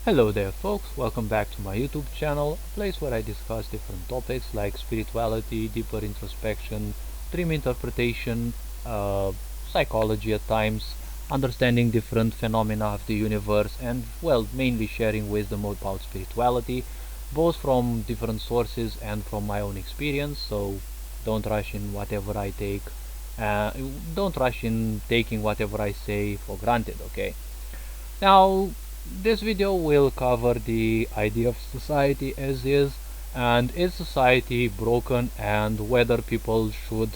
Hello there folks, welcome back to my YouTube channel, a place where I discuss different topics like spirituality, deeper introspection, dream interpretation, psychology at times, understanding different phenomena of the universe, and well, mainly sharing wisdom about spirituality, both from different sources and from my own experience. So don't rush in whatever I take, uh, don't rush in taking whatever I say for granted, okay? Now, this video will cover the idea of society as is, and is society broken, and whether people should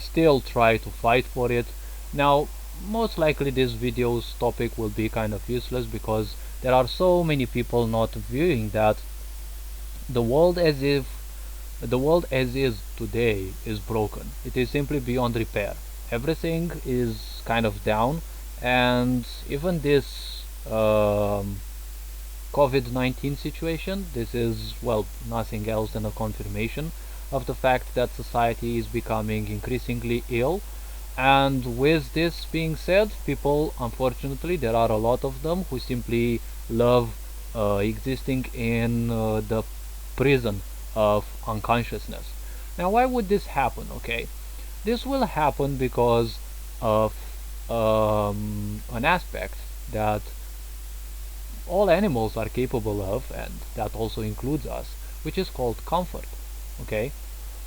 still try to fight for it. Now, most likely this video's topic will be kind of useless because there are so many people not viewing that the world as if the world as is today is broken. It is simply beyond repair. Everything is kind of down, and even this COVID-19 situation, this is, well, nothing else than a confirmation of the fact that society is becoming increasingly ill. And with this being said, people, unfortunately, there are a lot of them who simply love existing in the prison of unconsciousness. Now, why would this happen? Okay, this will happen because of an aspect that all animals are capable of, and that also includes us, which is called comfort. Okay,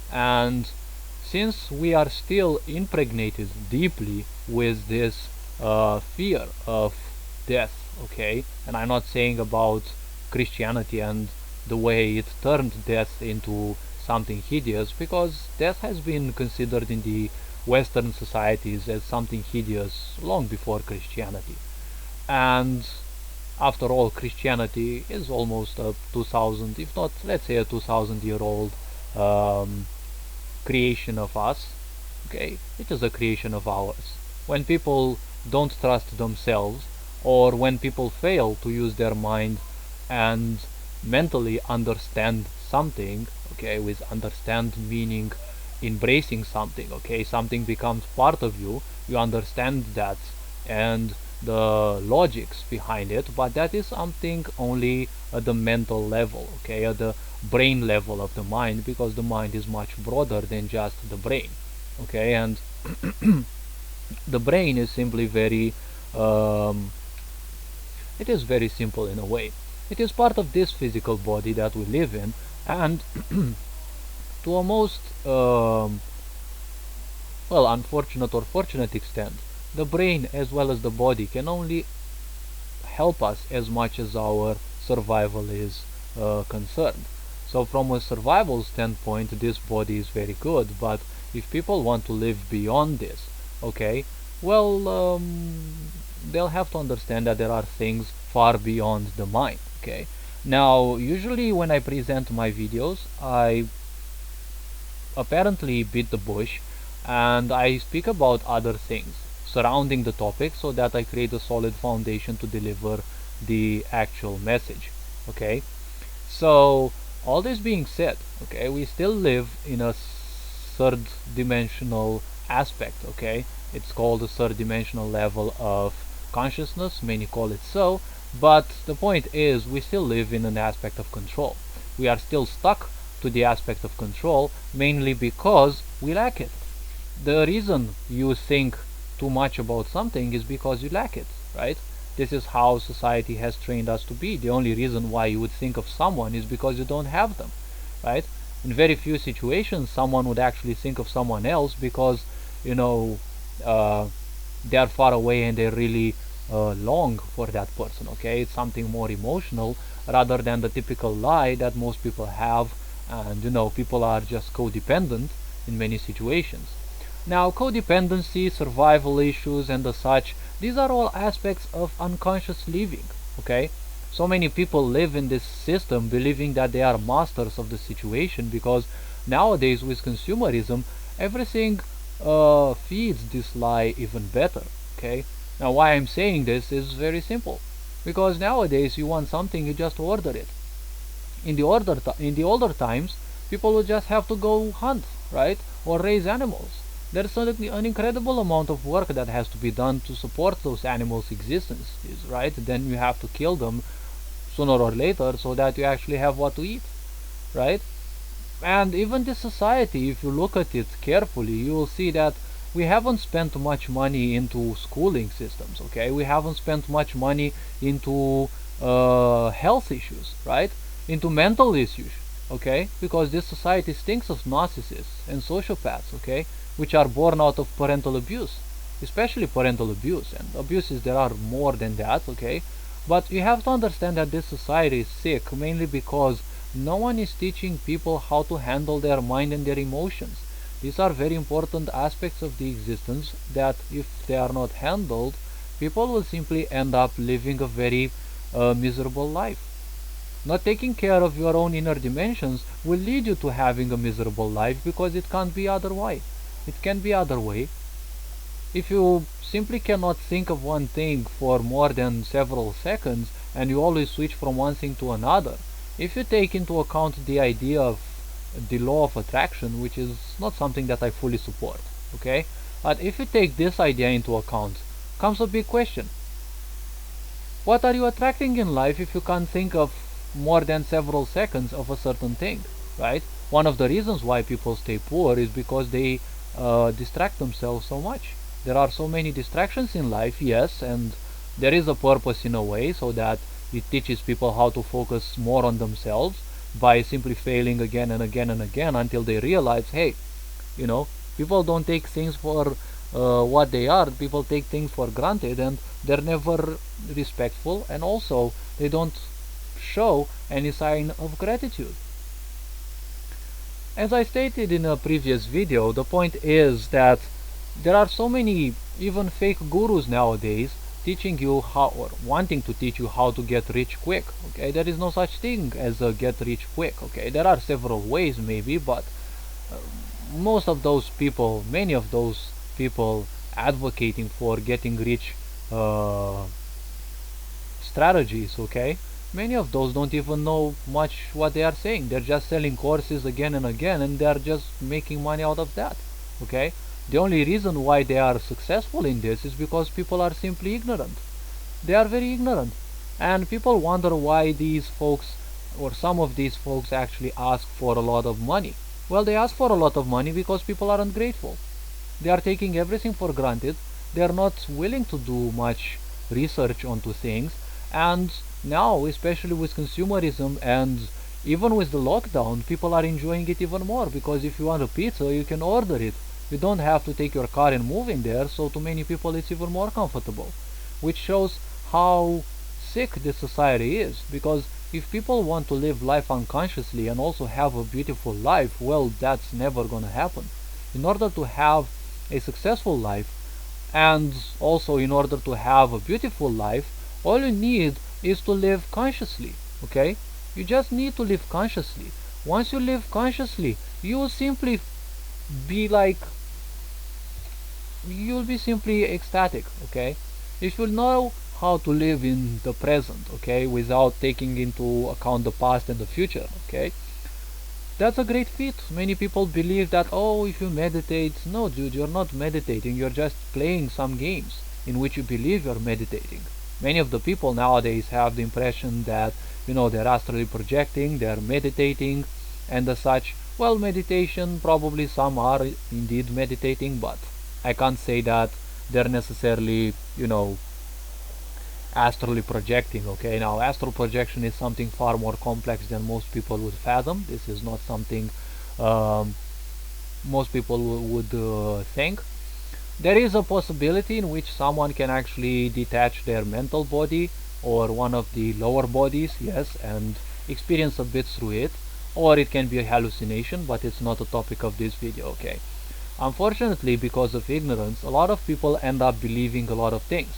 and since we are still impregnated deeply with this fear of death, okay, and I'm not saying about Christianity and the way it turned death into something hideous, because death has been considered in the Western societies as something hideous long before Christianity. And after all, Christianity is almost a 2000, if not, let's say, a 2000-year-old creation of us. Okay, it is a creation of ours. When people don't trust themselves, or when people fail to use their mind and mentally understand something, okay, with understand meaning embracing something, okay, something becomes part of you, you understand that and the logics behind it, but that is something only at the mental level, okay, at the brain level of the mind, because the mind is much broader than just the brain, okay. And the brain is simply very it is very simple in a way. It is part of this physical body that we live in, and to a most well, unfortunate or fortunate extent, the brain as well as the body can only help us as much as our survival is concerned. So from a survival standpoint, this body is very good, but if people want to live beyond this, okay, well, they'll have to understand that there are things far beyond the mind, okay. Now, usually when I present my videos, I apparently beat the bush and I speak about other things surrounding the topic so that I create a solid foundation to deliver the actual message, okay. So all this being said, okay, we still live in a third dimensional aspect, okay. It's called the third dimensional level of consciousness, many call it so, but the point is we still live in an aspect of control. We are still stuck to the aspect of control, mainly because we lack it. The reason you think too much about something is because you lack it, right? This is how society has trained us to be. The only reason why you would think of someone is because you don't have them, right? In very few situations someone would actually think of someone else because, you know, they are far away and they really long for that person, okay. It's something more emotional rather than the typical lie that most people have, and you know, people are just codependent in many situations. Now, codependency, survival issues, and the such, these are all aspects of unconscious living, okay. So many people live in this system believing that they are masters of the situation, because nowadays with consumerism everything feeds this lie even better, okay. Now, why I'm saying this is very simple, because nowadays you want something, you just order it. In the older times, people would just have to go hunt, right, or raise animals. There's an incredible amount of work that has to be done to support those animals' existence, right? Then you have to kill them sooner or later so that you actually have what to eat, right? And even the society, if you look at it carefully, you will see that we haven't spent much money into schooling systems, okay? We haven't spent much money into health issues, right? Into mental issues, okay? Because this society stinks of narcissists and sociopaths, okay? Which are born out of parental abuse, especially parental abuse. And abuses, there are more than that, okay? But you have to understand that this society is sick mainly because no one is teaching people how to handle their mind and their emotions. These are very important aspects of the existence that, if they are not handled, people will simply end up living a very miserable life. Not taking care of your own inner dimensions will lead you to having a miserable life, because it can't be otherwise. It can be other way. If you simply cannot think of one thing for more than several seconds, and you always switch from one thing to another, if you take into account the idea of the law of attraction, which is not something that I fully support, okay? But if you take this idea into account, comes a big question. What are you attracting in life if you can't think of more than several seconds of a certain thing, right? One of the reasons why people stay poor is because they distract themselves so much. There are so many distractions in life, yes, and there is a purpose in a way, so that it teaches people how to focus more on themselves by simply failing again and again and again until they realize, hey, people don't take things for what they are. People take things for granted, and they're never respectful, and also they don't show any sign of gratitude. As I stated in a previous video, the point is that there are so many even fake gurus nowadays teaching you how, or wanting to teach you how to get rich quick. Okay, there is no such thing as a get rich quick. Okay, there are several ways maybe, but most of those people, many of those people advocating for getting rich strategies, okay, many of those don't even know much what they are saying. They're just selling courses again and again, and they're just making money out of that. Okay, the only reason why they are successful in this is because people are simply ignorant. They are very ignorant, and people wonder why these folks, or some of these folks, actually ask for a lot of money. Well, they ask for a lot of money because people are ungrateful. They are taking everything for granted. They are not willing to do much research onto things, and now, especially with consumerism and even with the lockdown, people are enjoying it even more, because if you want a pizza, you can order it. You don't have to take your car and move in there, so to many people it's even more comfortable, which shows how sick this society is. Because if people want to live life unconsciously and also have a beautiful life, well, that's never gonna happen. In order to have a successful life, and also in order to have a beautiful life, all you need is to live consciously. Okay, you just need to live consciously. Once you live consciously, you will simply be like, you'll be simply ecstatic. Okay, if you know how to live in the present, okay, without taking into account the past and the future, okay, that's a great feat. Many people believe that, oh, if you meditate, no dude, you're not meditating, you're just playing some games in which you believe you're meditating. Many of the people nowadays have the impression that, they're astrally projecting, they're meditating, and as such. Well, meditation, probably some are indeed meditating, but I can't say that they're necessarily, astrally projecting. Okay, now astral projection is something far more complex than most people would fathom. This is not something most people would think. There is a possibility in which someone can actually detach their mental body or one of the lower bodies, yes, and experience a bit through it, or it can be a hallucination, but it's not a topic of this video. Okay, unfortunately, because of ignorance, a lot of people end up believing a lot of things.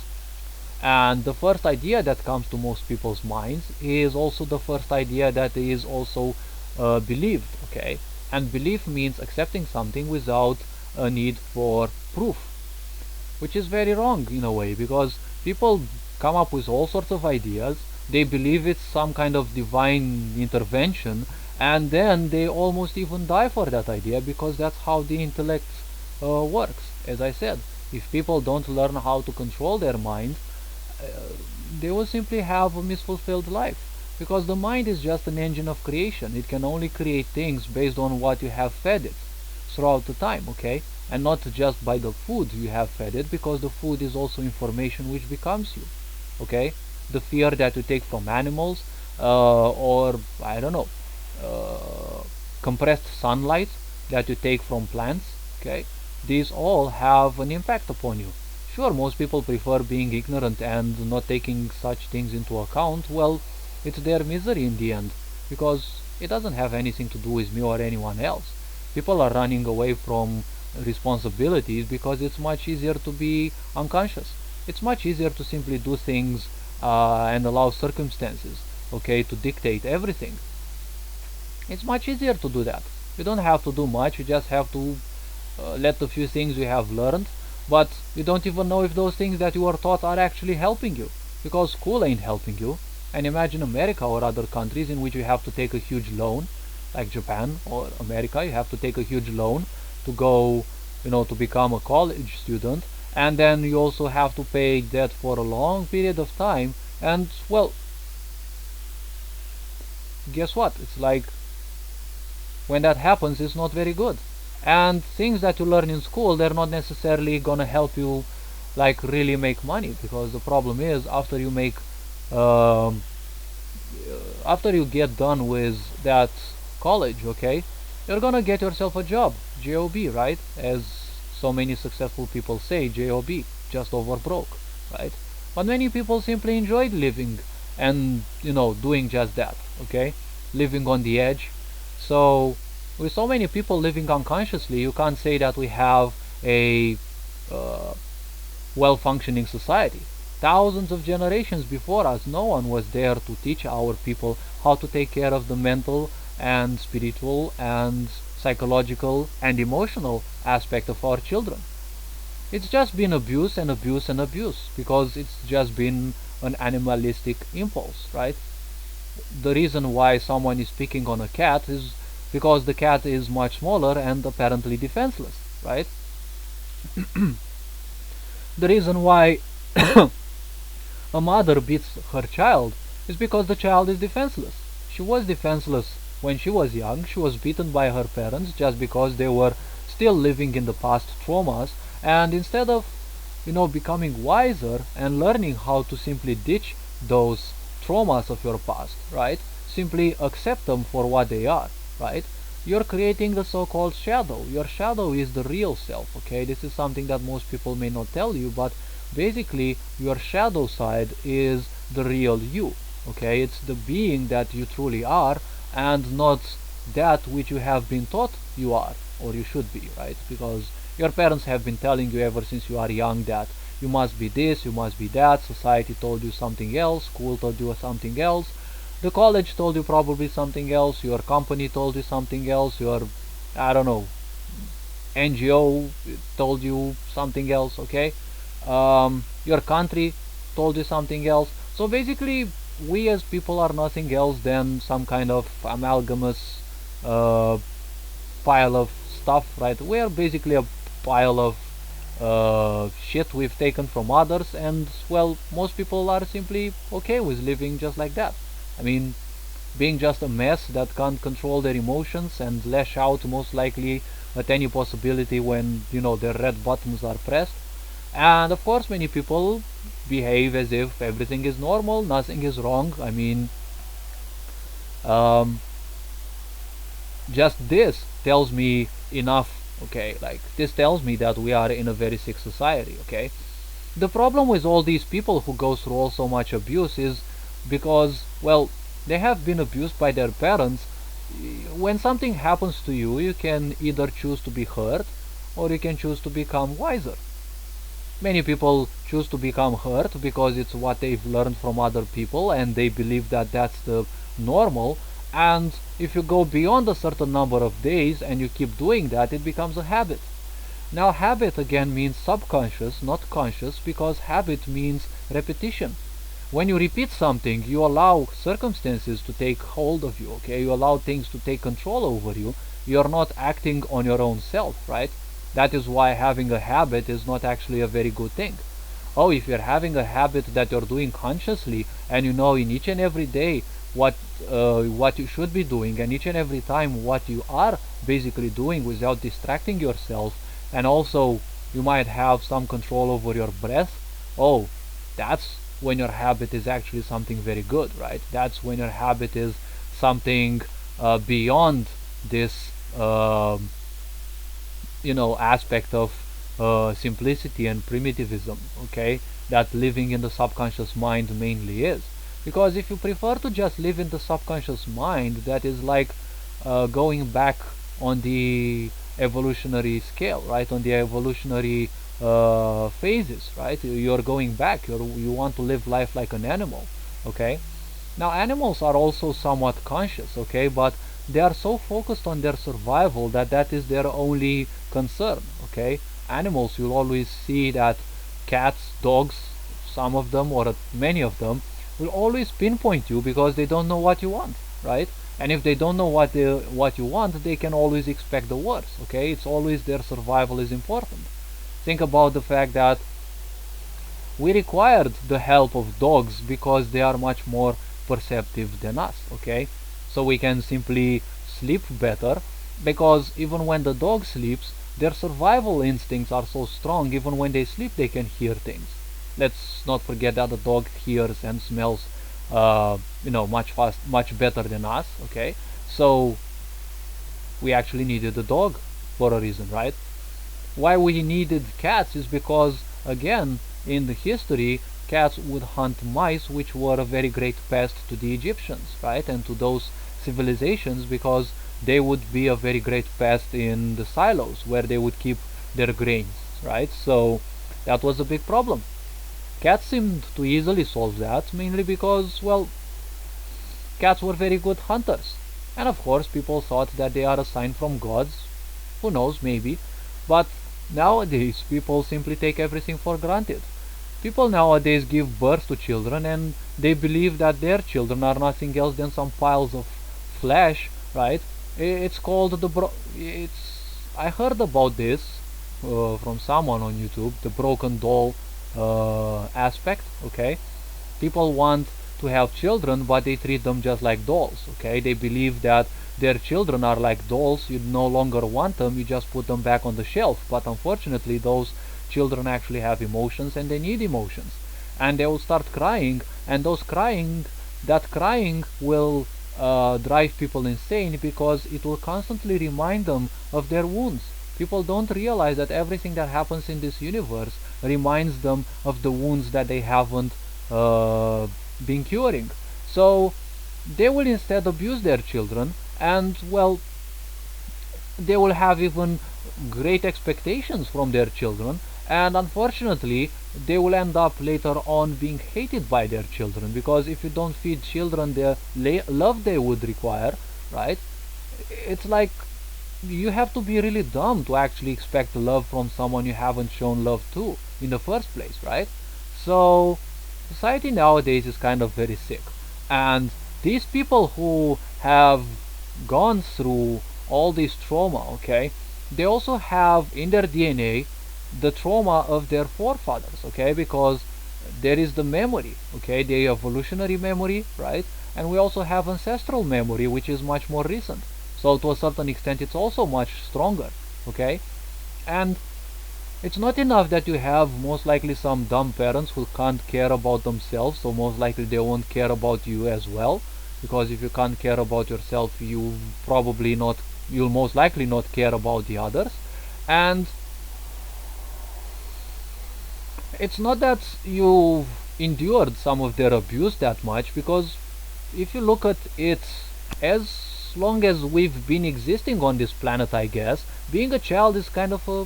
And the first idea that comes to most people's minds is also the first idea that is also believed. Okay, and belief means accepting something without a need for proof, which is very wrong in a way, because people come up with all sorts of ideas. They believe it's some kind of divine intervention, and then they almost even die for that idea, because that's how the intellect works. As I said, if people don't learn how to control their mind, uh, they will simply have a misfulfilled life, because the mind is just an engine of creation. It can only create things based on what you have fed it throughout the time, okay? And not just by the food you have fed it, because the food is also information which becomes you, okay? The fear that you take from animals, or I don't know, uh, compressed sunlight that you take from plants, okay? These all have an impact upon you. Sure, most people prefer being ignorant and not taking such things into account. Well, it's their misery in the end, because it doesn't have anything to do with me or anyone else. People are running away from responsibilities because it's much easier to be unconscious. It's much easier to simply do things and allow circumstances, okay, to dictate everything. It's much easier to do that. You don't have to do much, you just have to let the few things you have learned, but you don't even know if those things that you were taught are actually helping you, because school ain't helping you. And imagine America or other countries in which you have to take a huge loan, like Japan or America. You have to take a huge loan to go, to become a college student, and then you also have to pay that for a long period of time. And well, guess what? It's like, when that happens, it's not very good. And things that you learn in school, they're not necessarily gonna help you like really make money, because the problem is, um, after you get done with that college, okay, you're gonna get yourself a job, job, right? As so many successful people say, job, just over broke, right? But many people simply enjoyed living and doing just that, okay, living on the edge. So with so many people living unconsciously, you can't say that we have a uh, well-functioning society. Thousands of generations before us, no one was there to teach our people how to take care of the mental and spiritual and psychological and emotional aspect of our children. It's just been abuse and abuse and abuse, because it's just been an animalistic impulse, right? The reason why someone is picking on a cat is because the cat is much smaller and apparently defenseless, right? The reason why a mother beats her child is because the child is defenseless. She was defenseless when she was young. She was beaten by her parents just because they were still living in the past traumas, and instead of becoming wiser and learning how to simply ditch those traumas of your past, right? Simply accept them for what they are, right? You're creating the so-called shadow. Your shadow is the real self, okay? This is something that most people may not tell you, but basically your shadow side is the real you, okay? It's the being that you truly are, and not that which you have been taught you are or you should be, right? Because your parents have been telling you ever since you are young that you must be this, you must be that. Society told you something else, school told you something else, the college told you probably something else, your company told you something else, your, I don't know, NGO told you something else, okay? Your country told you something else. So basically, we as people are nothing else than some kind of amalgamous pile of stuff, right? We are basically a pile of shit we've taken from others, and well, most people are simply okay with living just like that. I mean, being just a mess that can't control their emotions and lash out most likely at any possibility when their red buttons are pressed. And of course, many people behave as if everything is normal, nothing is wrong. I mean, um, just this tells me enough, okay? Like, this tells me that we are in a very sick society, okay? The problem with all these people who go through all so much abuse is because, well, they have been abused by their parents. When something happens to you, you can either choose to be hurt or you can choose to become wiser. Many people choose to become hurt because it's what they've learned from other people and they believe that that's the normal. And if you go beyond a certain number of days and you keep doing that, it becomes a habit. Now, habit again means subconscious, not conscious, because habit means repetition. When you repeat something, you allow circumstances to take hold of you, okay? You allow things to take control over you. You're not acting on your own self, right? That is why having a habit is not actually a very good thing. Oh, if you're having a habit that you're doing consciously, and you know in each and every day what you should be doing, and each and every time what you are basically doing without distracting yourself, and also you might have some control over your breath. Oh, that's when your habit is actually something very good, right? That's when your habit is something beyond this aspect of simplicity and primitivism, okay, that living in the subconscious mind mainly is. Because if you prefer to just live in the subconscious mind, that is like going back on the evolutionary scale, right, on the evolutionary phases, right? You're going back. You want to live life like an animal, okay? Now animals are also somewhat conscious, okay, but they are so focused on their survival that that is their only concern, okay? Animals, you'll always see that cats, dogs, some of them or many of them will always pinpoint you because they don't know what you want, right? And if they don't know what you want, they can always expect the worst, okay? It's always their survival is important. Think about the fact that we required the help of dogs because they are much more perceptive than us, okay? So we can simply sleep better because even when the dog sleeps, their survival instincts are so strong. Even when they sleep, they can hear things. Let's not forget that the dog hears and smells much better than us, okay? So we actually needed a dog for a reason, right? Why we needed cats is because, again, in the history, cats would hunt mice, which were a very great pest to the Egyptians, right, and to those civilizations, because they would be a very great pest in the silos where they would keep their grains, right? So that was a big problem. Cats seemed to easily solve that, mainly because, well, cats were very good hunters. And of course, people thought that they are a sign from gods. Who knows, maybe. But nowadays, people simply take everything for granted. People nowadays give birth to children and they believe that their children are nothing else than some piles of flesh, right? It's called I heard about this from someone on YouTube, the broken doll aspect, okay? People want to have children, but they treat them just like dolls, okay? They believe that their children are like dolls. You no longer want them, you just put them back on the shelf. But unfortunately, those children actually have emotions and they need emotions. And they will start crying, and that crying will drive people insane because it will constantly remind them of their wounds. People don't realize that everything that happens in this universe reminds them of the wounds that they haven't been curing. So they will instead abuse their children, and well, they will have even great expectations from their children, and unfortunately they will end up later on being hated by their children, because if you don't feed children the love they would require, right, it's like you have to be really dumb to actually expect love from someone you haven't shown love to in the first place, right? So society nowadays is kind of very sick, and these people who have gone through all this trauma, okay, they also have in their DNA the trauma of their forefathers, okay, because there is the memory, okay, the evolutionary memory, right, and we also have ancestral memory, which is much more recent. So to a certain extent it's also much stronger, okay? And it's not enough that you have most likely some dumb parents who can't care about themselves, so most likely they won't care about you as well, because if you can't care about yourself, you'll most likely not care about the others. And it's not that you've endured some of their abuse that much, because if you look at it, as long as we've been existing on this planet, I guess, being a child is kind of a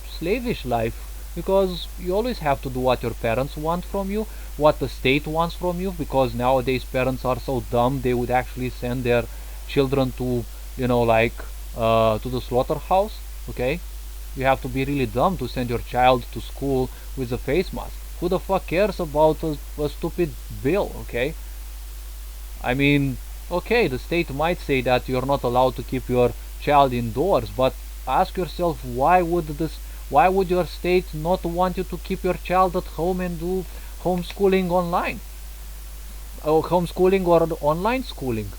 slavish life, because you always have to do what your parents want from you, what the state wants from you, because nowadays parents are so dumb they would actually send their children to, to the slaughterhouse, okay? You have to be really dumb to send your child to school with a face mask. Who the fuck cares about a stupid bill, okay? I mean, okay, the state might say that you're not allowed to keep your child indoors, but ask yourself, why would your state not want you to keep your child at home and do homeschooling online, or homeschooling or online schooling?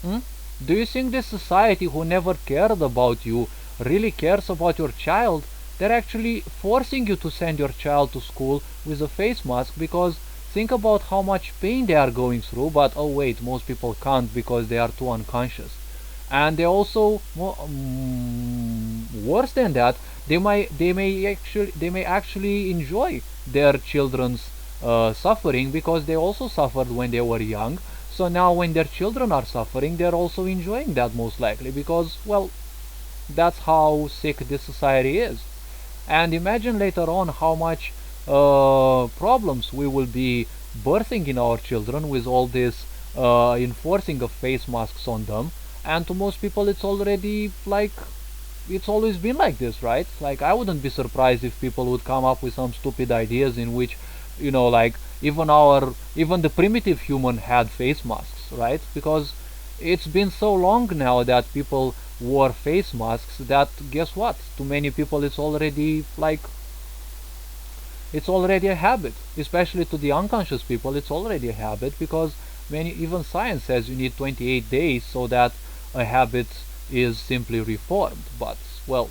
Hmm? Do you think this society who never cared about you really cares about your child? They're actually forcing you to send your child to school with a face mask, because think about how much pain they are going through. But oh wait, most people can't because they are too unconscious. And they also, worse than that, they may actually enjoy their children's suffering, because they also suffered when they were young. So now when their children are suffering, they're also enjoying that, most likely, because, well, that's how sick this society is. And imagine later on how much problems we will be birthing in our children with all this enforcing of face masks on them. And to most people, it's already like, it's always been like this, right? Like, I wouldn't be surprised if people would come up with some stupid ideas in which, like, even the primitive human had face masks, right? Because it's been so long now that people wore face masks, that, guess what, to many people it's already like, it's already a habit. Especially to the unconscious people, it's already a habit, because even science says you need 28 days so that a habit is simply reformed. But, well,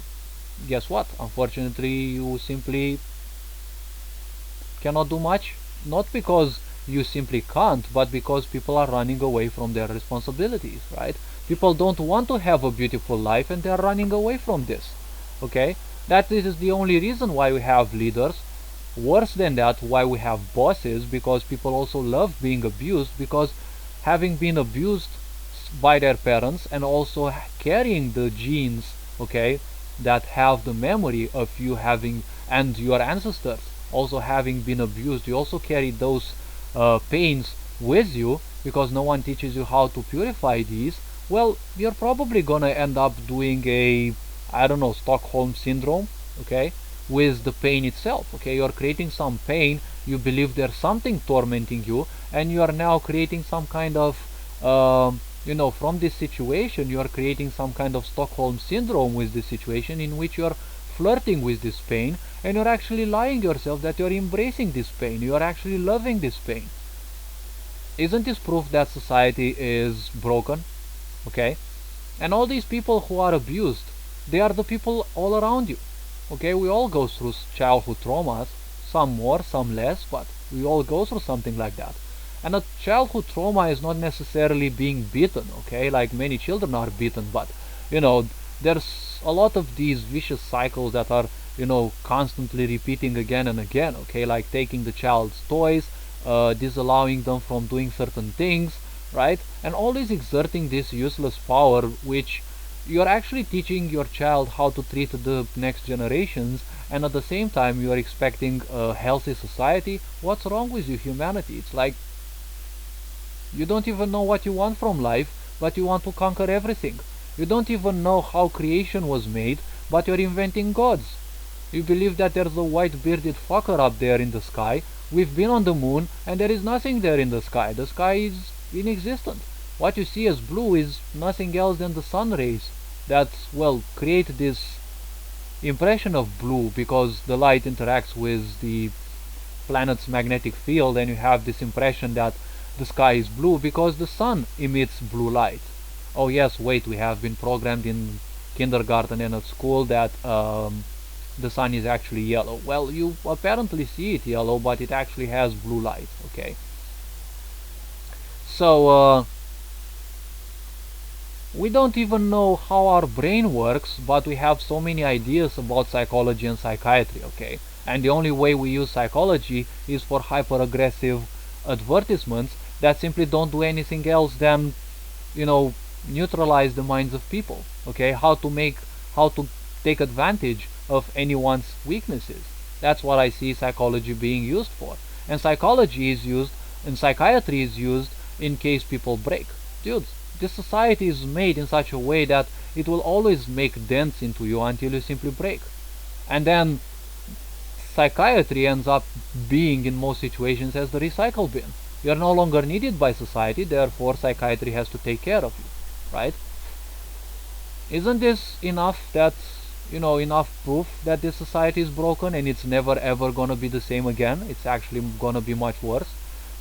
guess what, unfortunately you simply cannot do much, not because you simply can't, but because people are running away from their responsibilities, right? People don't want to have a beautiful life, and they are running away from this. Okay, that is the only reason why we have leaders. Worse than that, why we have bosses, because people also love being abused, because having been abused by their parents, and also carrying the genes, okay, that have the memory of you having, and your ancestors also having been abused, you also carry those pains with you, because no one teaches you how to purify these. Well, you're probably gonna end up doing a, I don't know, Stockholm syndrome, okay, with the pain itself. Okay, you're creating some pain, you believe there's something tormenting you, and you are now creating some kind of from this situation you are creating some kind of Stockholm syndrome with this situation, in which you're flirting with this pain, and you're actually lying yourself that you're embracing this pain, you are actually loving this pain. Isn't this proof that society is broken? Okay, and all these people who are abused, they are the people all around you. Okay, we all go through childhood traumas, some more, some less, but we all go through something like that. And a childhood trauma is not necessarily being beaten, okay, like many children are beaten, but there's a lot of these vicious cycles that are constantly repeating again and again, okay, like taking the child's toys, disallowing them from doing certain things, right? And always exerting this useless power, which you're actually teaching your child how to treat the next generations, and at the same time you're expecting a healthy society. What's wrong with you, humanity? It's like, you don't even know what you want from life, but you want to conquer everything. You don't even know how creation was made, but you're inventing gods. You believe that there's a white-bearded fucker up there in the sky. We've been on the moon, and there is nothing there in the sky. The sky is inexistent. What you see as blue is nothing else than the sun rays that, well, create this impression of blue, because the light interacts with the planet's magnetic field, and you have this impression that the sky is blue because the sun emits blue light. Oh yes, wait, we have been programmed in kindergarten and at school that the sun is actually yellow. Well, you apparently see it yellow, but it actually has blue light, okay? So, we don't even know how our brain works, but we have so many ideas about psychology and psychiatry, okay? And the only way we use psychology is for hyper-aggressive advertisements that simply don't do anything else than, neutralize the minds of people, okay? How to take advantage of anyone's weaknesses. That's what I see psychology being used for. And psychology is used, and psychiatry is used in case people break. Dude, this society is made in such a way that it will always make dents into you until you simply break. And then psychiatry ends up being, in most situations, as the recycle bin. You're no longer needed by society, therefore psychiatry has to take care of you, right? Isn't this enough that enough proof that this society is broken and it's never ever gonna be the same again. It's actually gonna be much worse.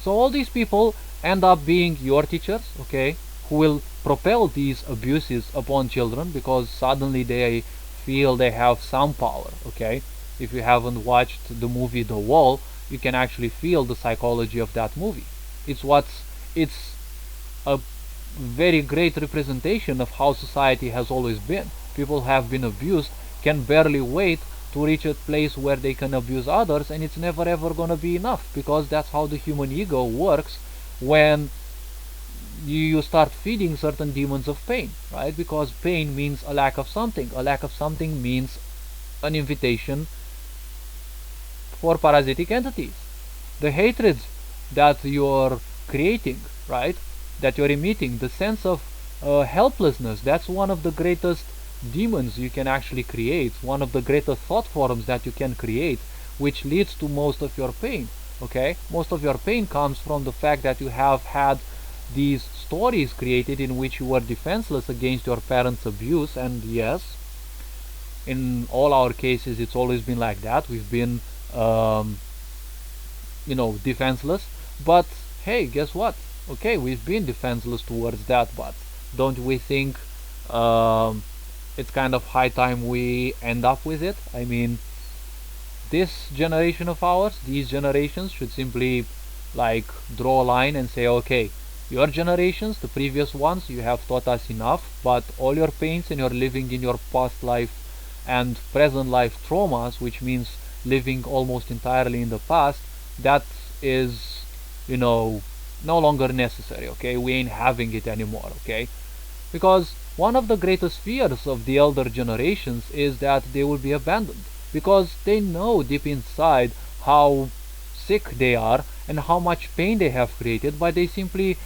So all these people end up being your teachers, okay, who will propel these abuses upon children because suddenly they feel they have some power, okay. If you haven't watched the movie The Wall, you can actually feel the psychology of that movie. It's a very great representation of how society has always been. People have been abused, can barely wait to reach a place where they can abuse others, and it's never ever gonna be enough because that's how the human ego works when you start feeding certain demons of pain, right? Because pain means a lack of something. A lack of something means an invitation for parasitic entities. The hatreds that you're creating, right? That you're emitting, the sense of helplessness, that's one of the greatest demons you can actually create, one of the greatest thought forms that you can create, which leads to most of your pain, okay? Most of your pain comes from the fact that you have had these stories created in which you were defenseless against your parents' abuse, and yes, in all our cases it's always been like that. We've been defenseless, but hey, guess what? Okay, we've been defenseless towards that, but don't we think it's kind of high time we end up with it? I mean, this generation of ours, these generations should simply like draw a line and say, okay, your generations, the previous ones, you have taught us enough, but all your pains and you're living in your past life and present life traumas, which means living almost entirely in the past, that is, no longer necessary, okay? We ain't having it anymore, okay? Because one of the greatest fears of the elder generations is that they will be abandoned, because they know deep inside how sick they are and how much pain they have created, but they simply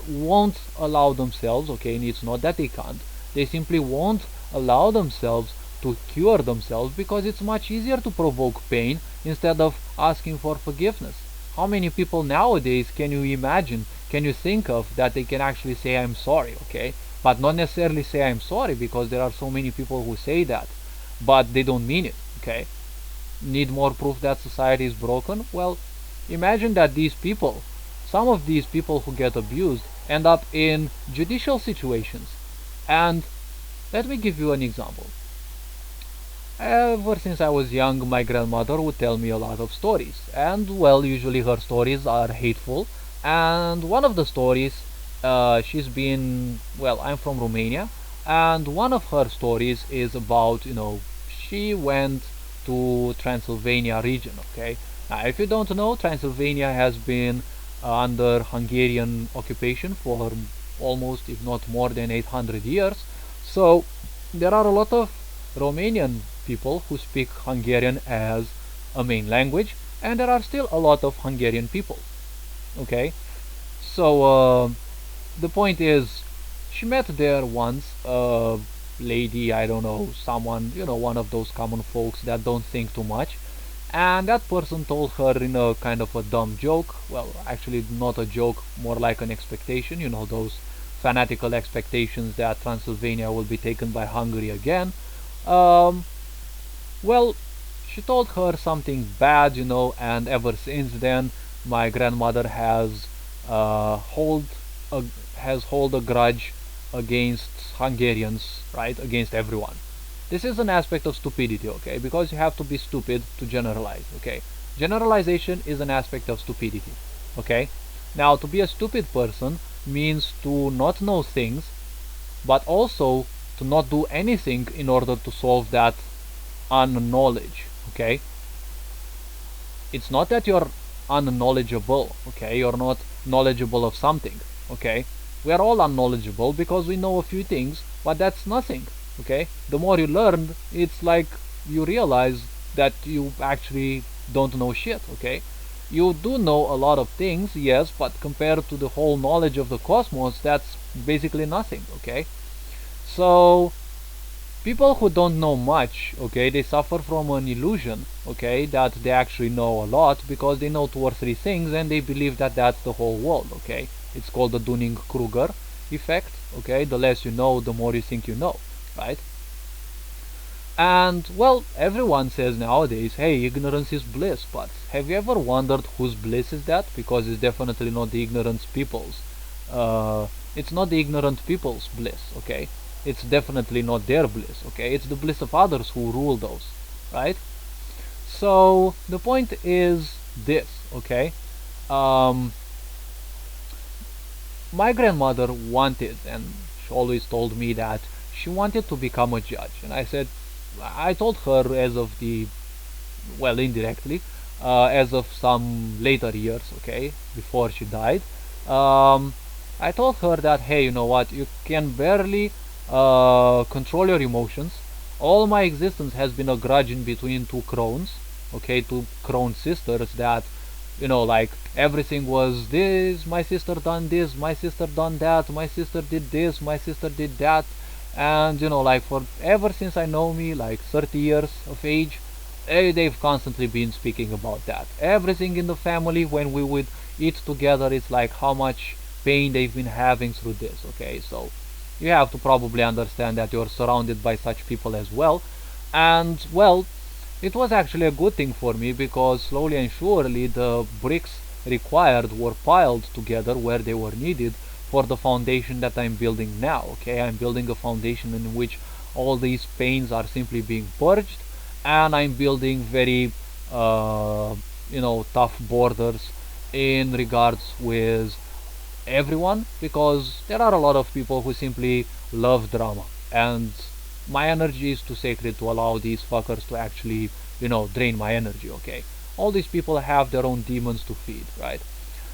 won't allow themselves, okay, and it's not that they can't, they simply won't allow themselves to cure themselves because it's much easier to provoke pain instead of asking for forgiveness. How many people nowadays can you imagine, can you think of that they can actually say I'm sorry, okay? But not necessarily say I'm sorry, because there are so many people who say that, but they don't mean it, okay? Need more proof that society is broken? Well, imagine that these people, some of these people who get abused, end up in judicial situations. And let me give you an example. Ever since I was young, my grandmother would tell me a lot of stories, and well, usually her stories are hateful. And one of the stories, I'm from Romania, and one of her stories is about, she went to Transylvania region, okay? Now, if you don't know, Transylvania has been under Hungarian occupation for almost, if not more than 800 years. So there are a lot of Romanian people who speak Hungarian as a main language, and there are still a lot of Hungarian people, okay? So the point is, she met there once a lady, I don't know, someone, one of those common folks that don't think too much, and that person told her in a kind of a dumb joke, well, actually not a joke, more like an expectation, those fanatical expectations that Transylvania will be taken by Hungary again. Well, she told her something bad, and ever since then, my grandmother has hold a grudge against Hungarians, right? Against everyone. This is an aspect of stupidity, okay? Because you have to be stupid to generalize, okay? Generalization is an aspect of stupidity, okay? Now, to be a stupid person means to not know things, but also to not do anything in order to solve that unknowledge, okay? It's not that you're unknowledgeable, okay? You're not knowledgeable of something, okay? We are all unknowledgeable because we know a few things, but that's nothing, okay? The more you learn, it's like you realize that you actually don't know shit, okay? You do know a lot of things, yes, but compared to the whole knowledge of the cosmos, that's basically nothing, okay? So people who don't know much, okay, they suffer from an illusion, okay, that they actually know a lot because they know 2 or 3 things and they believe that that's the whole world, okay? It's called the Dunning-Kruger effect, okay? The less you know, the more you think you know, right? And well, everyone says nowadays, hey, ignorance is bliss, but have you ever wondered whose bliss is that? Because it's definitely not the ignorant people's. It's not the ignorant people's bliss, okay? It's definitely not their bliss, okay? It's the bliss of others who rule those, right? So the point is this, okay? Um, my grandmother wanted, and she always told me that she wanted to become a judge, and I told her as of the well, indirectly, as of some later years, okay, before she died. Um, I told her that, hey, you know what, you can barely control your emotions. All my existence has been a grudge in between two crones, okay, two crone sisters that, like everything was this, my sister done this, my sister done that, my sister did this, my sister did that. And, like for ever since I know me, like 30 years of age, they've constantly been speaking about that. Everything in the family, when we would eat together, it's like how much pain they've been having through this, okay? So you have to probably understand that you're surrounded by such people as well. And well, it was actually a good thing for me, because slowly and surely the bricks required were piled together where they were needed for the foundation that I'm building now, okay? I'm building a foundation in which all these pains are simply being purged, and I'm building very tough borders in regards with everyone, because there are a lot of people who simply love drama, and my energy is too sacred to allow these fuckers to actually drain my energy, okay? All these people have their own demons to feed, right?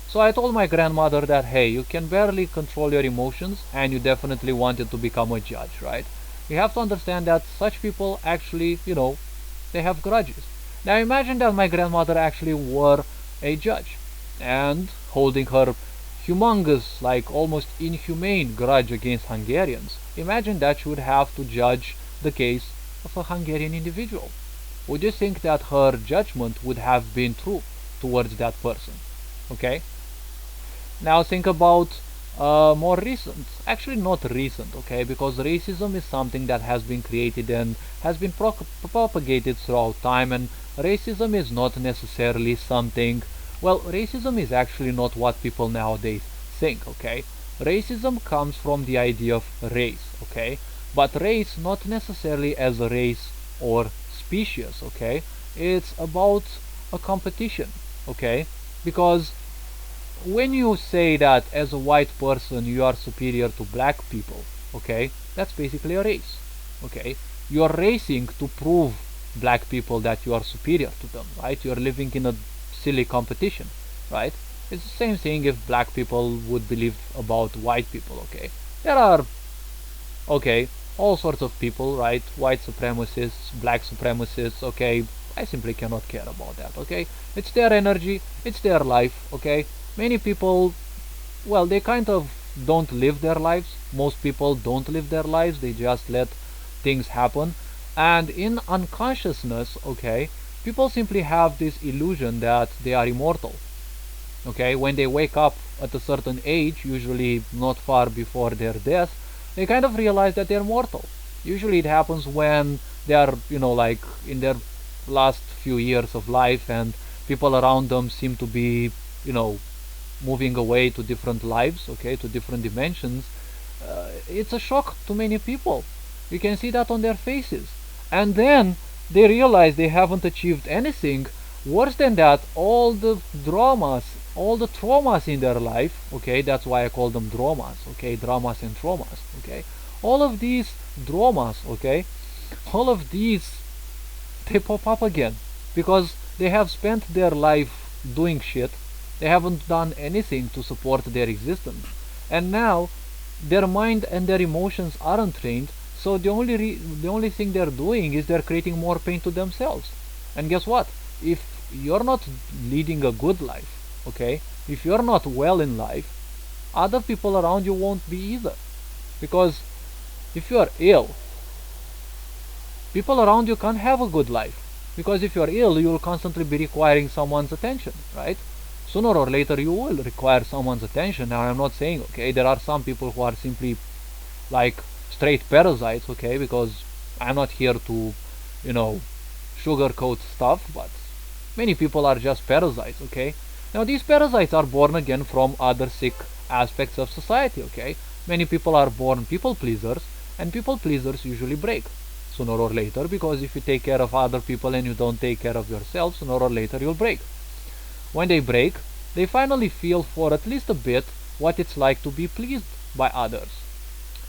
So I told my grandmother that, hey, you can barely control your emotions, and you definitely wanted to become a judge, right? You have to understand that such people actually, they have grudges. Now imagine that my grandmother actually were a judge, and holding her humongous, like almost inhumane grudge against Hungarians. Imagine that she would have to judge the case of a Hungarian individual. Would you think that her judgment would have been true towards that person? Okay? Now think about more recent, actually not recent, okay, because racism is something that has been created and has been propagated throughout time, and racism is not necessarily something, well, racism is actually not what people nowadays think, okay? Racism comes from the idea of race, okay? But race not necessarily as a race or species, okay? It's about a competition, okay? Because when you say that as a white person you are superior to black people, okay, that's basically a race, okay? You're racing to prove black people that you are superior to them, right? You're living in a silly competition, right? It's the same thing if black people would believe about white people, okay? There are, okay, all sorts of people, right? White supremacists, black supremacists, okay? I simply cannot care about that, okay? It's their energy, it's their life, okay? Many people, well, they kind of don't live their lives. Most people don't live their lives, they just let things happen. And in unconsciousness, okay, people simply have this illusion that they are immortal, okay? When they wake up at a certain age, usually not far before their death, they kind of realize that they're mortal. Usually it happens when they are, like in their last few years of life, and people around them seem to be, moving away to different lives, okay, to different dimensions. It's a shock to many people. You can see that on their faces. And then they realize they haven't achieved anything. Worse than that, all the dramas, all the traumas in their life, okay, that's why I call them dramas, okay, dramas and traumas, okay, all of these dramas, okay, all of these, they pop up again, because they have spent their life doing shit. They haven't done anything to support their existence, and now their mind and their emotions aren't trained. So the only thing they're doing is they're creating more pain to themselves. And guess what? If you're not leading a good life, okay, if you're not well in life, other people around you won't be either. Because if you are ill, people around you can't have a good life. Because if you're ill, you will constantly be requiring someone's attention, right? Sooner or later you will require someone's attention. Now I'm not saying, okay, there are some people who are simply like straight parasites, okay, because I'm not here to you know, sugarcoat stuff, but many people are just parasites, okay? Now these parasites are born again from other sick aspects of society, okay? Many people are born people pleasers, and people pleasers usually break sooner or later, because if you take care of other people and you don't take care of yourself, sooner or later you'll break. When they break, they finally feel for at least a bit what it's like to be pleased by others.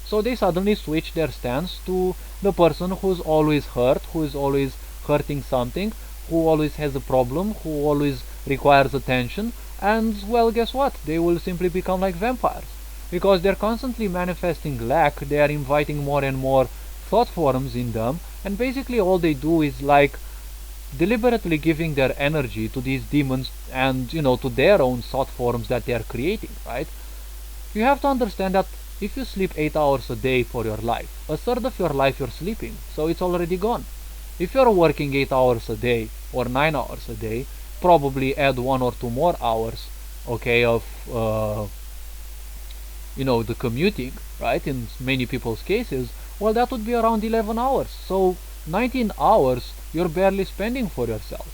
So they suddenly switch their stance to the person who's always hurt, who is always hurting something, who always has a problem, who always requires attention, and well, guess what? They will simply become like vampires. Because they're constantly manifesting lack, they are inviting more and more thought forms in them, and basically all they do is like deliberately giving their energy to these demons and to their own thought forms that they are creating, right? You have to understand that if you sleep 8 hours a day for your life, a third of your life you're sleeping, so it's already gone. If you're working 8 hours a day or 9 hours a day, probably add 1 or 2 more hours, okay, of the commuting, right? In many people's cases, well, that would be around 11 hours. So 19 hours you're barely spending for yourself.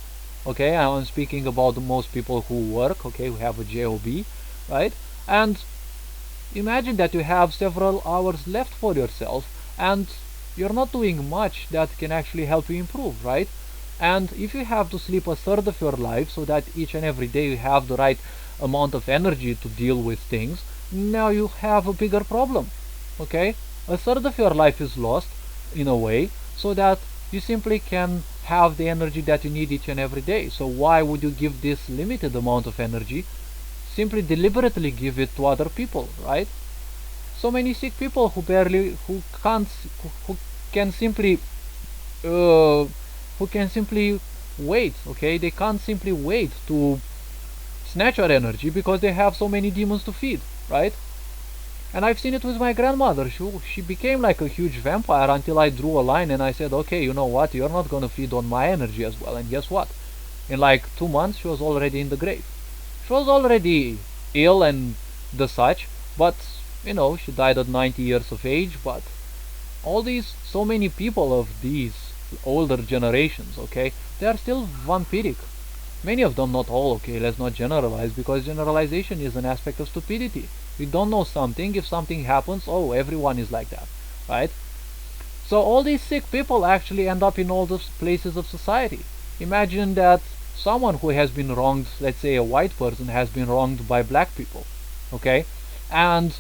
Okay, I'm speaking about most people who work, okay, who have a job, right? And imagine that you have several hours left for yourself and you're not doing much that can actually help you improve, right? And if you have to sleep a third of your life so that each and every day you have the right amount of energy to deal with things, now you have a bigger problem, okay? A third of your life is lost in a way so that you simply can have the energy that you need each and every day. So why would you give this limited amount of energy? Simply deliberately give it to other people, right? So many sick people who can simply who can simply wait, okay? They can't simply wait to snatch your energy because they have so many demons to feed, right? And I've seen it with my grandmother. She became like a huge vampire until I drew a line and I said, okay, you know what? You're not gonna feed on my energy as well. And guess what? In like 2 months, she was already in the grave. She was already ill and the such, but she died at 90 years of age. But so many people of these older generations, okay, they are still vampiric. Many of them, not all, okay, let's not generalize, because generalization is an aspect of stupidity. We don't know something, if something happens, oh, everyone is like that, right? So all these sick people actually end up in all those places of society. Imagine that someone who has been wronged, let's say a white person has been wronged by black people, okay, and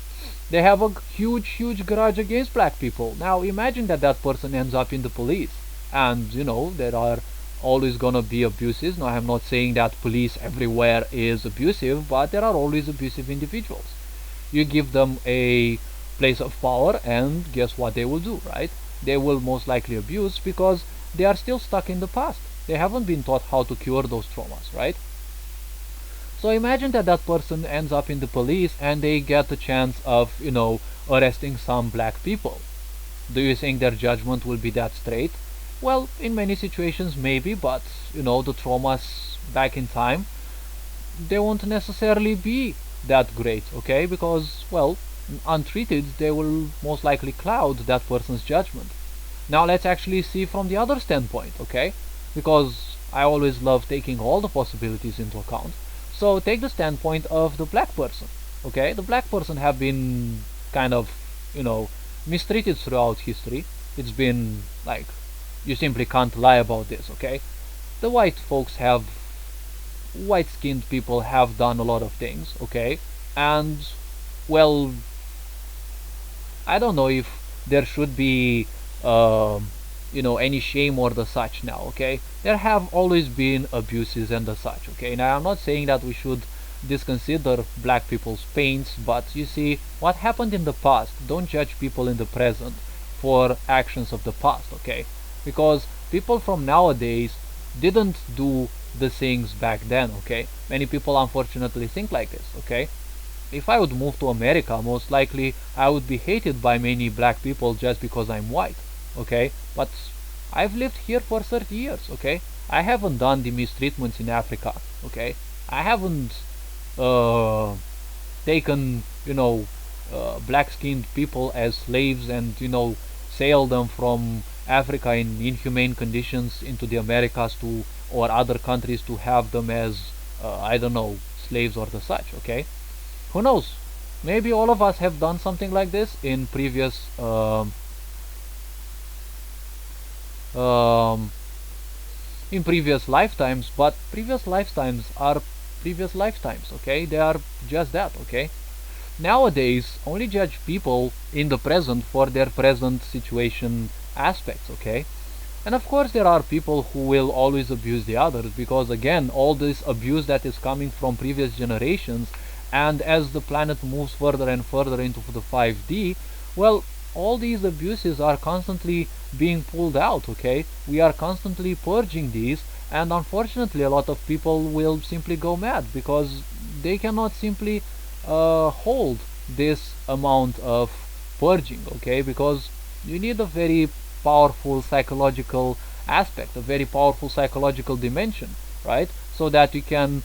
they have a huge grudge against black people. Now imagine that that person ends up in the police, and there are always gonna be abuses. Now I'm not saying that police everywhere is abusive, but there are always abusive individuals. You give them a place of power and guess what they will do, right? They will most likely abuse because they are still stuck in the past. They haven't been taught how to cure those traumas, right? So imagine that that person ends up in the police and they get the chance of, arresting some black people. Do you think their judgment will be that straight? Well, in many situations maybe, but the traumas back in time, they won't necessarily be that great, okay? Because, well, untreated, they will most likely cloud that person's judgment. Now let's actually see from the other standpoint, okay? Because I always love taking all the possibilities into account. So take the standpoint of the black person, okay? The black person have been kind of, mistreated throughout history. It's been like, you simply can't lie about this, okay? The white skinned people have done a lot of things, okay? And, well, I don't know if there should be, any shame or the such now, okay? There have always been abuses and the such, okay? Now, I'm not saying that we should disconsider black people's pains, but you see, what happened in the past, don't judge people in the present for actions of the past, okay? Because people from nowadays didn't do the things back then, okay? Many people unfortunately think like this, okay? If I would move to America, most likely I would be hated by many black people just because I'm white, okay? But I've lived here for 30 years, okay? I haven't done the mistreatments in Africa, okay? I haven't taken, black-skinned people as slaves and, sailed them from Africa in inhumane conditions into the Americas to or other countries to have them as I don't know, slaves or the such. Okay, who knows? Maybe all of us have done something like this um, in previous lifetimes, but previous lifetimes are previous lifetimes. Okay, they are just that. Okay, nowadays only judge people in the present for their present situation aspects. Okay, and of course there are people who will always abuse the others, because again all this abuse that is coming from previous generations, and as the planet moves further and further into the 5D, well, all these abuses are constantly being pulled out. Okay, we are constantly purging these, and unfortunately a lot of people will simply go mad because they cannot simply hold this amount of purging. Okay, because you need a very powerful psychological aspect, a very powerful psychological dimension, right? So that you can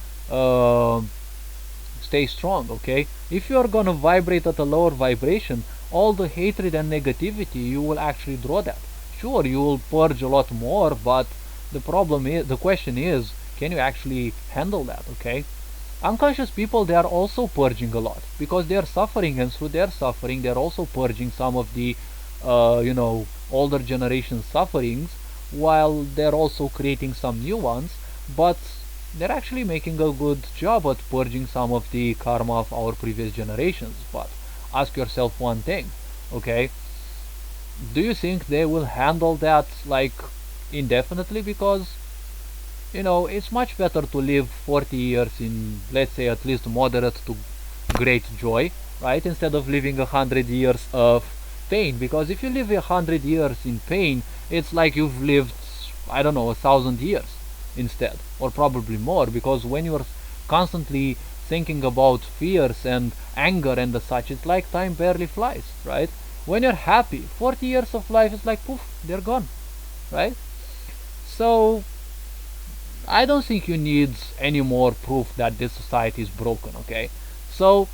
stay strong. Okay, if you are gonna vibrate at a lower vibration, all the hatred and negativity, you will actually draw that. Sure, you will purge a lot more, but the question is, can you actually handle that? Okay, unconscious people, they are also purging a lot because they are suffering, and through their suffering, they are also purging some of the older generation sufferings, while they're also creating some new ones, but they're actually making a good job at purging some of the karma of our previous generations. But ask yourself one thing. Okay, do you think they will handle that like indefinitely? Because it's much better to live 40 years in, let's say, at least moderate to great joy, right, instead of living 100 years of pain. Because if you live 100 years in pain, it's like you've lived, I don't know, 1,000 years instead, or probably more, because when you're constantly thinking about fears and anger and the such, it's like time barely flies, right? When you're happy, 40 years of life is like poof, they're gone, right? So I don't think you need any more proof that this society is broken. Okay, so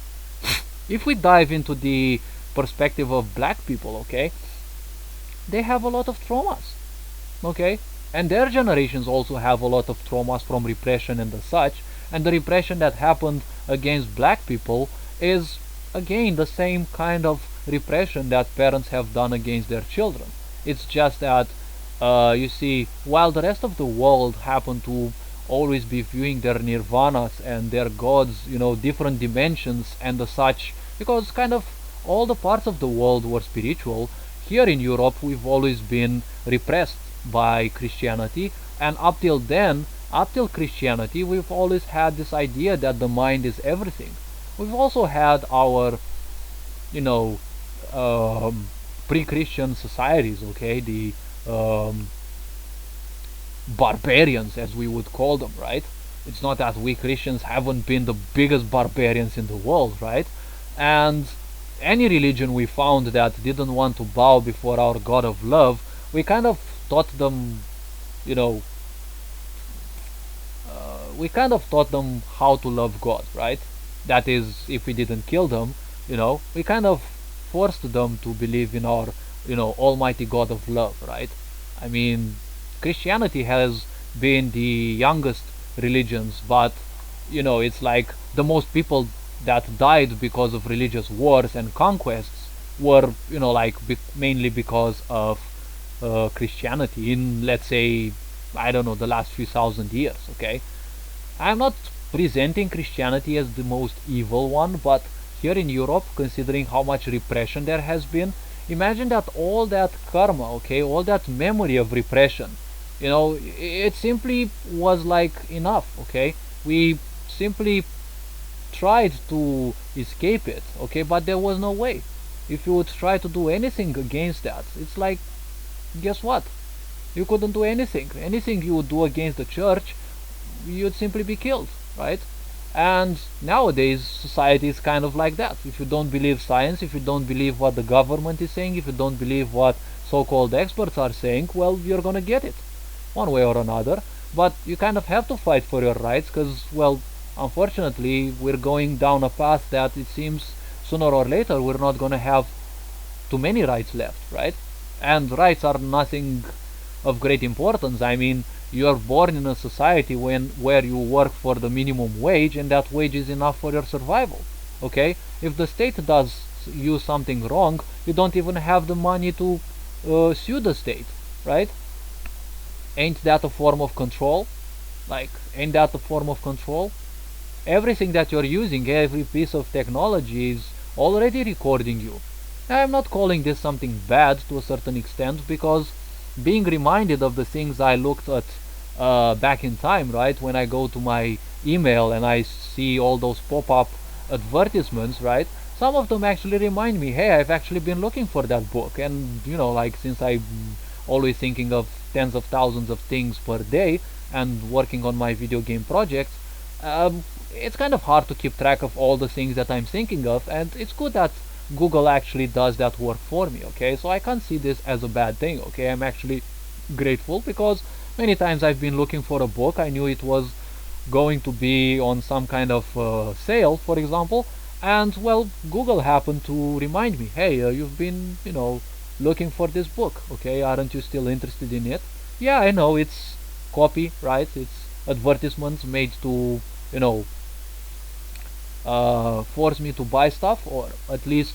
if we dive into the perspective of black people, okay, they have a lot of traumas. Okay, and their generations also have a lot of traumas from repression and the such, and the repression that happened against black people is again the same kind of repression that parents have done against their children. It's just that you see, while the rest of the world happen to always be viewing their nirvanas and their gods, different dimensions and the such, because kind of all the parts of the world were spiritual, here in Europe we've always been repressed by Christianity, and up till then, up till Christianity, we've always had this idea that the mind is everything. We've also had our, you know, pre-Christian societies, okay, the barbarians, as we would call them, right? It's not that we Christians haven't been the biggest barbarians in the world, right? And any religion we found that didn't want to bow before our God of love, we kind of taught them, you know, we kind of taught them how to love God, right? That is, if we didn't kill them, we kind of forced them to believe in our, Almighty God of love, right? I mean, Christianity has been the youngest religions, but it's like the most people that died because of religious wars and conquests were, mainly because of Christianity in, let's say, I don't know, the last few thousand years. Okay, I'm not presenting Christianity as the most evil one, but here in Europe, considering how much repression there has been, imagine that all that karma, okay, all that memory of repression, it simply was like enough. Okay, we simply tried to escape it, okay, but there was no way. If you would try to do anything against that, it's like, guess what, you couldn't do anything you would do against the church, you'd simply be killed, right? And nowadays society is kind of like that. If you don't believe science, if you don't believe what the government is saying, if you don't believe what so-called experts are saying, well, you're gonna get it one way or another. But you kind of have to fight for your rights, because, well, unfortunately we're going down a path that it seems sooner or later we're not gonna have too many rights left, right? and rights are nothing of great importance. I mean, you are born in a society where you work for the minimum wage, and that wage is enough for your survival. Okay, if the state does you something wrong, you don't even have the money to sue the state, right? Ain't that a form of control? Like, ain't that a form of control? Everything that you're using, every piece of technology is already recording you. Now, I'm not calling this something bad to a certain extent, because being reminded of the things I looked at back in time, right? When I go to my email and I see all those pop-up advertisements, right? Some of them actually remind me, hey, I've actually been looking for that book. And, you know, like, since I'm always thinking of tens of thousands of things per day and working on my video game projects, it's kind of hard to keep track of all the things that I'm thinking of, and it's good that Google actually does that work for me, okay? So I can't see this as a bad thing, okay? I'm actually grateful, because many times I've been looking for a book. I knew it was going to be on some kind of sale, for example, and, well, Google happened to remind me, hey, you've been, you know, looking for this book, okay? Aren't you still interested in it? Yeah, I know, it's copy, right? It's advertisements made to, you know, force me to buy stuff, or at least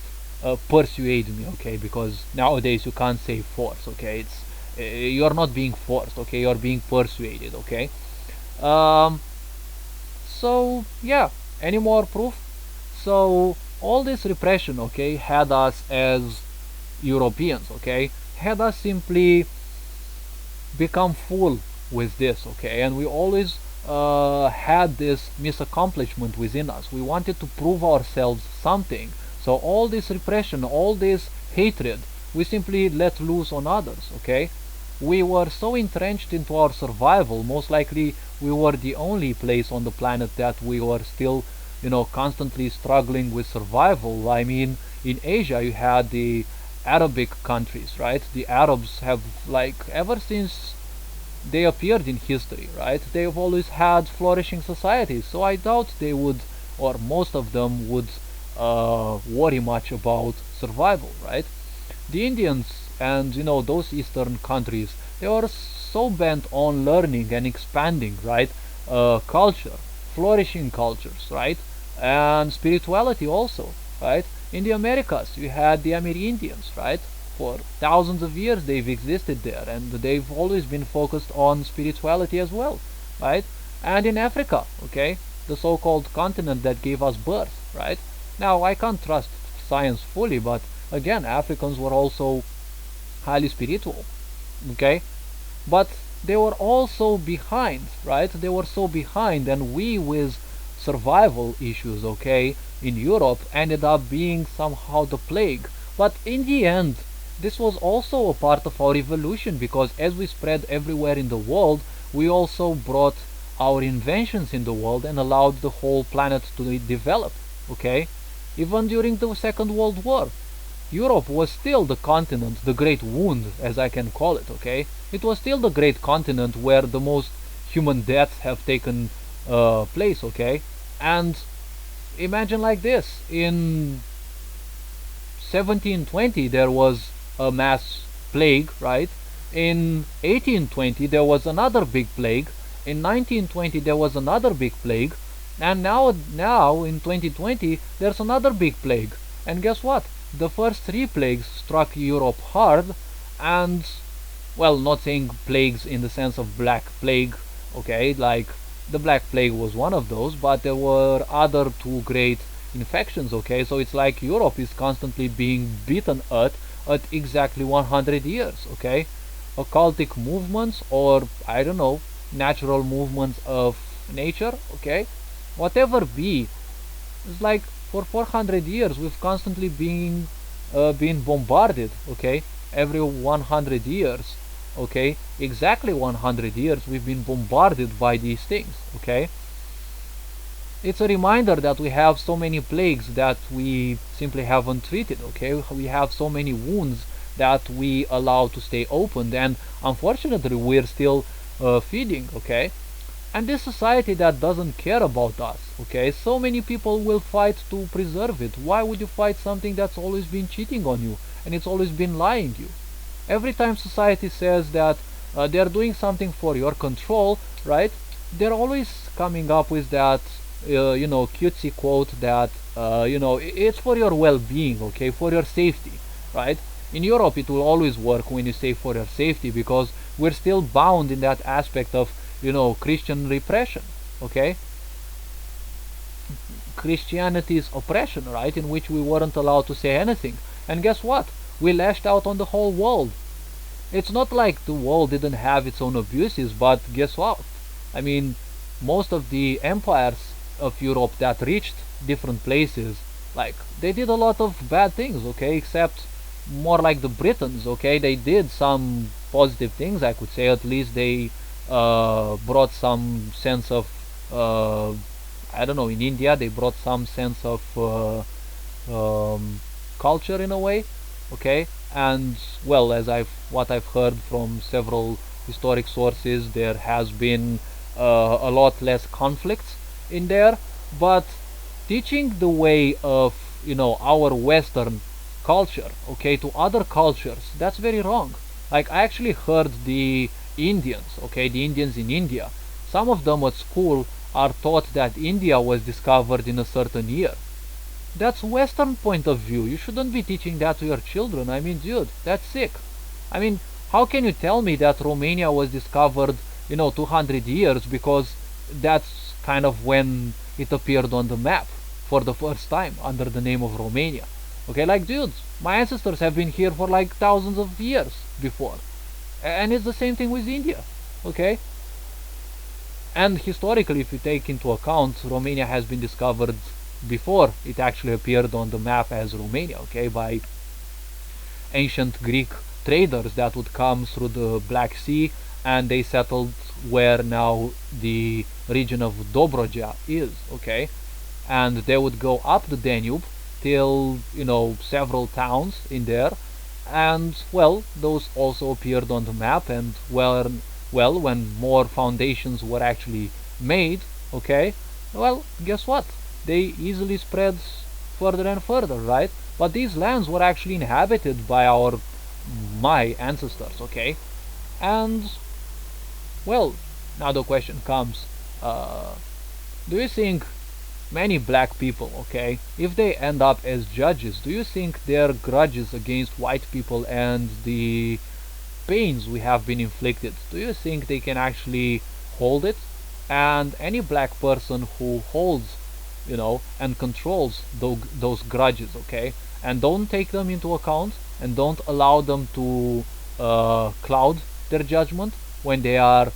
persuade me, okay? Because nowadays you can't say force, okay? It's you're not being forced, okay? You're being persuaded, okay? Um, so yeah, any more proof? So all this repression, okay, had us as Europeans, okay, had us simply become full with this, okay, and we always had this misaccomplishment within us. We wanted to prove ourselves something. So all this repression, all this hatred, we simply let loose on others, okay? We were so entrenched into our survival, most likely we were the only place on the planet that we were still, you know, constantly struggling with survival. I mean, in Asia you had the Arabic countries, right? The Arabs have, like, ever since they appeared in history, right? They've always had flourishing societies, so I doubt they would, or most of them would, worry much about survival, right? The Indians and, you know, those Eastern countries, they were so bent on learning and expanding, right? Culture, flourishing cultures, right? And spirituality also, right? In the Americas, you had the Amerindians, right? For thousands of years they've existed there, and they've always been focused on spirituality as well, right? And in Africa, okay, the so-called continent that gave us birth, right? Now, I can't trust science fully, but again, Africans were also highly spiritual, okay? But they were also behind, right? They were so behind, and we, with survival issues, okay, in Europe, ended up being somehow the plague. But in the end, this was also a part of our evolution, because as we spread everywhere in the world, we also brought our inventions in the world and allowed the whole planet to develop, okay? Even during the Second World War, Europe was still the continent, the great wound, as I can call it, okay? It was still the great continent where the most human deaths have taken place, okay? And imagine like this, in 1720 there was a mass plague, right? In 1820 there was another big plague. In 1920 there was another big plague. And now in 2020 there's another big plague. And guess what? The first three plagues struck Europe hard, and, well, not saying plagues in the sense of black plague, okay, like the black plague was one of those, but there were other two great infections, okay? So it's like Europe is constantly being beaten at exactly 100 years, okay? Occultic movements, or I don't know, natural movements of nature, okay? Whatever be, it's like for 400 years we've constantly been bombarded, okay? Every 100 years, okay? Exactly 100 years we've been bombarded by these things, okay? It's a reminder that we have so many plagues that we simply haven't treated, okay? We have so many wounds that we allow to stay opened, and unfortunately we're still feeding, okay? And this society that doesn't care about us, okay? So many people will fight to preserve it. Why would you fight something that's always been cheating on you and it's always been lying to you? Every time society says that they're doing something for your control, right? They're always coming up with that, cutesy quote that, it's for your well-being, okay, for your safety, right? In Europe, it will always work when you say for your safety because we're still bound in that aspect of, Christian repression, okay? Christianity's oppression, right? In which we weren't allowed to say anything. And guess what? We lashed out on the whole world. It's not like the world didn't have its own abuses, but guess what? I mean, most of the empires of Europe that reached different places, like, they did a lot of bad things, okay? Except more like the Britons, okay? They did some positive things, I could say. At least they brought some sense of, I don't know, in India, they brought some sense of culture in a way, okay? And well, as what I've heard from several historic sources, there has been a lot less conflicts in there. But teaching the way of, our Western culture, okay, to other cultures, that's very wrong. Like, I actually heard the Indians, okay, the Indians in India, some of them at school are taught that India was discovered in a certain year. That's Western point of view. You shouldn't be teaching that to your children. I mean, dude, that's sick. I mean, how can you tell me that Romania was discovered, 200 years, because that's kind of when it appeared on the map for the first time under the name of Romania. Okay, like, dude, my ancestors have been here for like thousands of years before. And it's the same thing with India, okay? And historically, if you take into account, Romania has been discovered before it actually appeared on the map as Romania, okay, by ancient Greek traders that would come through the Black Sea, and they settled where now the region of Dobroja is, okay, and they would go up the Danube till, several towns in there, and well, those also appeared on the map, and when more foundations were actually made, okay, well, guess what? They easily spread further and further, right? But these lands were actually inhabited by my ancestors, okay? And, well, now the question comes, do you think many black people, okay, if they end up as judges, do you think their grudges against white people and the pains we have been inflicted, do you think they can actually hold it? And any black person who holds, and controls those grudges, okay, and don't take them into account and don't allow them to cloud their judgment when they are,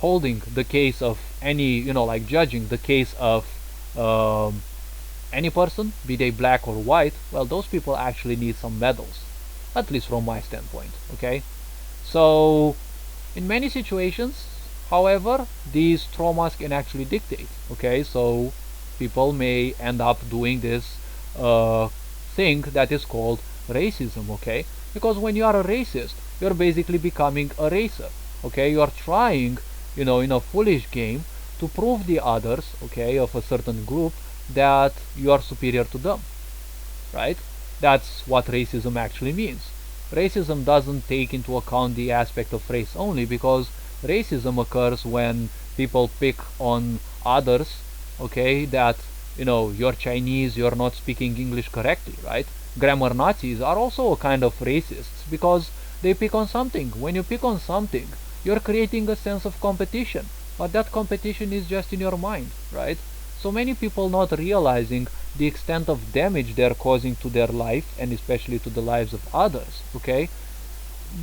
holding the case of any, like judging the case of any person, be they black or white, well, those people actually need some medals, at least from my standpoint, okay? So, in many situations, however, these traumas can actually dictate, okay? So, people may end up doing this thing that is called racism, okay? Because when you are a racist, you're basically becoming a racer, okay? You are trying, in a foolish game to prove the others, okay, of a certain group that you are superior to them, right? That's what racism actually means. Racism doesn't take into account the aspect of race only, because racism occurs when people pick on others, okay, that, you're Chinese, you're not speaking English correctly, right? Grammar Nazis are also a kind of racists because they pick on something. When you pick on something, you're creating a sense of competition, but that competition is just in your mind, right? So many people not realizing the extent of damage they're causing to their life and especially to the lives of others, okay?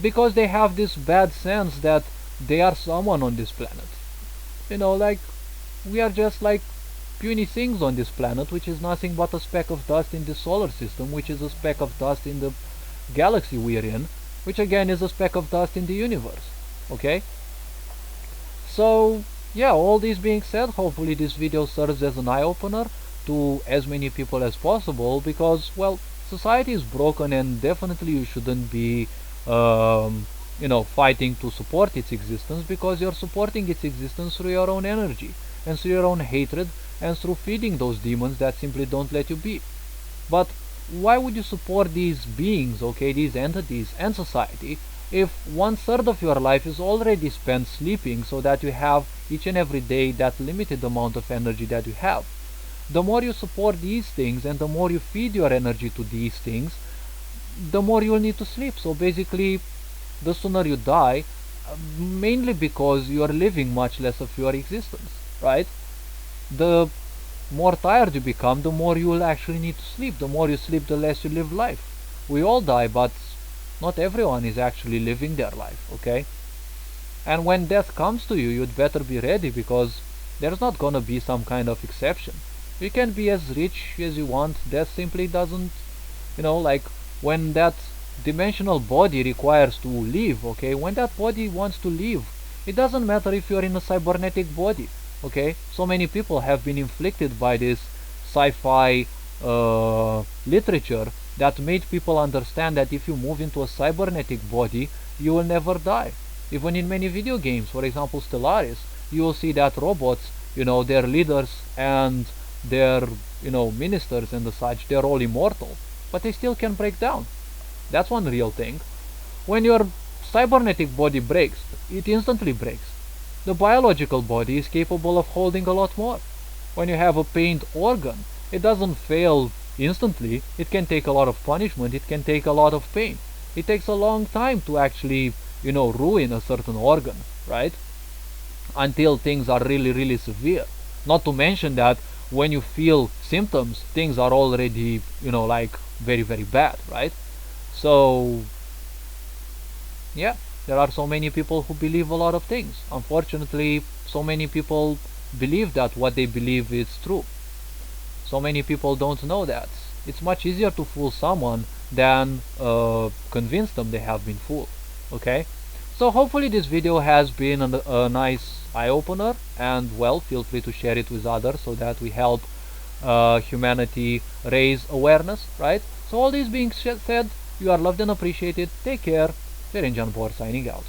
Because they have this bad sense that they are someone on this planet. Like, we are just like puny things on this planet, which is nothing but a speck of dust in the solar system, which is a speck of dust in the galaxy we're in, which again is a speck of dust in the universe, okay? So, yeah, all this being said, hopefully this video serves as an eye-opener to as many people as possible, because, well, society is broken and definitely you shouldn't be fighting to support its existence, because you're supporting its existence through your own energy and through your own hatred and through feeding those demons that simply don't let you be. But why would you support these beings, okay, these entities and society, if 1/3 of your life is already spent sleeping, so that you have each and every day that limited amount of energy that you have? The more you support these things and the more you feed your energy to these things, the more you will need to sleep. So basically, the sooner you die, mainly because you are living much less of your existence, right? The more tired you become, the more you will actually need to sleep. The more you sleep, the less you live life. We all die, but not everyone is actually living their life, okay? And when death comes to you, you'd better be ready, because there's not gonna be some kind of exception. You can be as rich as you want, death simply doesn't, like when that dimensional body requires to live, okay? When that body wants to live, it doesn't matter if you're in a cybernetic body, okay? So many people have been inflicted by this sci-fi literature that made people understand that if you move into a cybernetic body, you will never die. Even in many video games, for example Stellaris, you will see that robots, their leaders and their, ministers and the such, they're all immortal, but they still can break down. That's one real thing. When your cybernetic body breaks, it instantly breaks. The biological body is capable of holding a lot more. When you have a pained organ, it doesn't fail instantly. It can take a lot of punishment, it can take a lot of pain. It takes a long time to actually, ruin a certain organ, right? Until things are really, really severe. Not to mention that when you feel symptoms, things are already, like very, very bad, right? So, yeah, there are so many people who believe a lot of things. Unfortunately, so many people believe that what they believe is true. So many people don't know that. It's much easier to fool someone than convince them they have been fooled, okay? So hopefully this video has been a nice eye-opener, and well, feel free to share it with others so that we help humanity raise awareness, right? So all this being said, you are loved and appreciated. Take care. John Bor signing out.